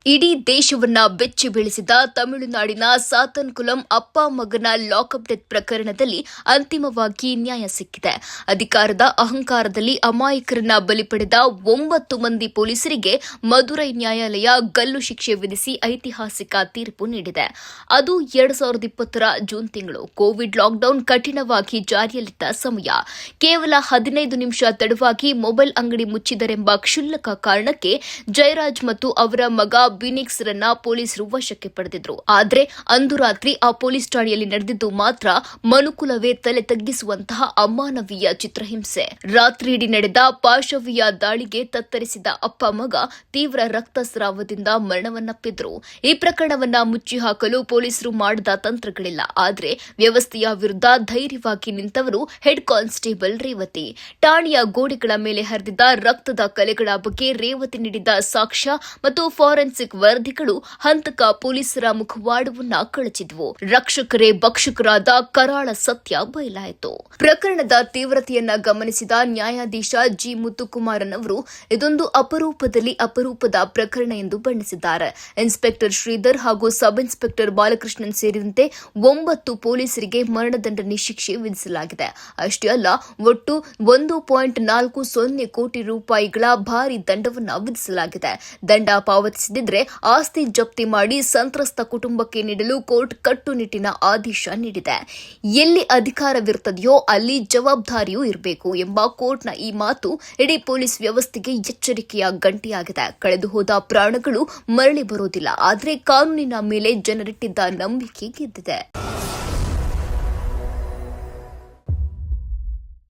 ಇಡೀ ದೇಶವನ್ನ ಬೆಚ್ಚಿ ಬೀಳಿಸಿದ ತಮಿಳುನಾಡಿನ ಸಾತನ್ಕುಲಂ ಅಪ್ಪ ಮಗನ ಲಾಕಪ್ ಡೆತ್ ಪ್ರಕರಣದಲ್ಲಿ ಅಂತಿಮವಾಗಿ ನ್ಯಾಯ ಸಿಕ್ಕಿದೆ. ಅಧಿಕಾರದ ಅಹಂಕಾರದಲ್ಲಿ ಅಮಾಯಕರನ್ನ ಬಲಿ ಪಡೆದ 9 ಮಂದಿ ಪೊಲೀಸರಿಗೆ ಮದುರೈ ನ್ಯಾಯಾಲಯ ಗಲ್ಲು ಶಿಕ್ಷೆ ವಿಧಿಸಿ ಐತಿಹಾಸಿಕ ತೀರ್ಪು ನೀಡಿದೆ. ಅದು 2020ರ ಜೂನ್ ತಿಂಗಳು. ಕೋವಿಡ್ ಲಾಕ್ಡೌನ್ ಕಠಿಣವಾಗಿ ಜಾರಿಯಲ್ಲಿದ್ದ ಸಮಯ. ಕೇವಲ 15 ನಿಮಿಷ ತಡವಾಗಿ ಮೊಬೈಲ್ ಅಂಗಡಿ ಮುಚ್ಚಿದರೆಂಬ ಕ್ಷುಲ್ಲಕ ಕಾರಣಕ್ಕೆ ಜಯರಾಜ್ ಮತ್ತು ಅವರ ಮಗ ಬಿನಿಕ್ಸ್ ರನ್ನ ಪೊಲೀಸರು ವಶಕ್ಕೆ ಪಡೆದಿದ್ರು. ಆದ್ರೆ ಅಂದು ರಾತ್ರಿ ಆ ಪೊಲೀಸ್ ಠಾಣೆಯಲ್ಲಿ ನಡೆದಿದ್ದು ಮಾತ್ರ ಮನುಕುಲವೇ ತಲೆ ತಗ್ಗಿಸುವಂತಹ ಅಮಾನವೀಯ ಚಿತ್ರಹಿಂಸೆ. ರಾತ್ರಿಯಿಡೀ ನಡೆದ ಪಾಶವಿಯ ದಾಳಿಗೆ ತತ್ತರಿಸಿದ ಅಪ್ಪ ಮಗ ತೀವ್ರ ರಕ್ತಸ್ರಾವದಿಂದ ಮರಣವನ್ನಪ್ಪಿದ್ರು. ಈ ಪ್ರಕರಣವನ್ನ ಮುಚ್ಚಿ ಹಾಕಲು ಪೊಲೀಸರು ಮಾಡಿದ ತಂತ್ರಗಳಿಲ್ಲ. ಆದ್ರೆ ವ್ಯವಸ್ಥೆಯ ವಿರುದ್ಧ ಧೈರ್ಯವಾಗಿ ನಿಂತವರು ಹೆಡ್ ಕಾನ್ಸ್ಟೇಬಲ್ ರೇವತಿ. ಠಾಣೆಯ ಗೋಡೆಗಳ ಮೇಲೆ ಹರಿದಿದ್ದ ರಕ್ತದ ಕಲೆಗಳ ಬಗ್ಗೆ ರೇವತಿ ನೀಡಿದ ಸಾಕ್ಷ್ಯ ಮತ್ತು ಫಾರೆನ್ಸಿಕ್ ವರದಿಗಳು ಹಂತಕ ಪೊಲೀಸರ ಮುಖವಾಡವನ್ನ ಕಳಚಿದ್ವು. ರಕ್ಷಕರೇ ಭಕ್ಷಕರಾದ ಕರಾಳ ಸತ್ಯ ಬಯಲಾಯಿತು. ಪ್ರಕರಣದ ತೀವ್ರತೆಯನ್ನ ಗಮನಿಸಿದ ನ್ಯಾಯಾಧೀಶ ಜಿ ಮುತ್ತುಕುಮಾರನ್ ಅವರು ಇದೊಂದು ಅಪರೂಪದಲ್ಲಿ ಅಪರೂಪದ ಪ್ರಕರಣ ಎಂದು ಬಣ್ಣಿಸಿದ್ದಾರೆ. ಇನ್ಸ್ಪೆಕ್ಟರ್ ಶ್ರೀಧರ್ ಹಾಗೂ ಸಬ್ ಇನ್ಸ್ಪೆಕ್ಟರ್ ಬಾಲಕೃಷ್ಣನ್ ಸೇರಿದಂತೆ 9 ಪೊಲೀಸರಿಗೆ ಮರಣದಂಡನೆ ಶಿಕ್ಷೆ ವಿಧಿಸಲಾಗಿದೆ. ಅಷ್ಟೇ ಅಲ್ಲ, ಒಟ್ಟು 1.40 ಕೋಟಿ ರೂಪಾಯಿಗಳ ಭಾರಿ ದಂಡವನ್ನ ವಿಧಿಸಲಾಗಿದೆ. ದಂಡ ಪಾವತಿಸದಿದ್ರೆ ಆಸ್ತಿ ಜಪ್ತಿ ಮಾಡಿ ಸಂತ್ರಸ್ತ ಕುಟುಂಬಕ್ಕೆ ನೀಡಲು ಕೋರ್ಟ್ ಕಟ್ಟುನಿಟ್ಟಿನ ಆದೇಶ ನೀಡಿದೆ. ಎಲ್ಲಿ ಅಧಿಕಾರವಿರುತ್ತದೆಯೋ ಅಲ್ಲಿ ಜವಾಬ್ದಾರಿಯೂ ಇರಬೇಕು ಎಂಬ ಕೋರ್ಟ್ನ ಈ ಮಾತು ಇಡೀ ಪೊಲೀಸ್ ವ್ಯವಸ್ಥೆಗೆ ಎಚ್ಚರಿಕೆಯ ಗಂಟೆಯಾಗಿದೆ. ಕಳೆದು ಹೋದ ಪ್ರಾಣಗಳು ಮರಳಿ ಬರೋದಿಲ್ಲ, ಆದರೆ ಕಾನೂನಿನ ಮೇಲೆ ಜನರಿಟ್ಟಿದ್ದ ನಂಬಿಕೆ ಗೆದ್ದಿದೆ.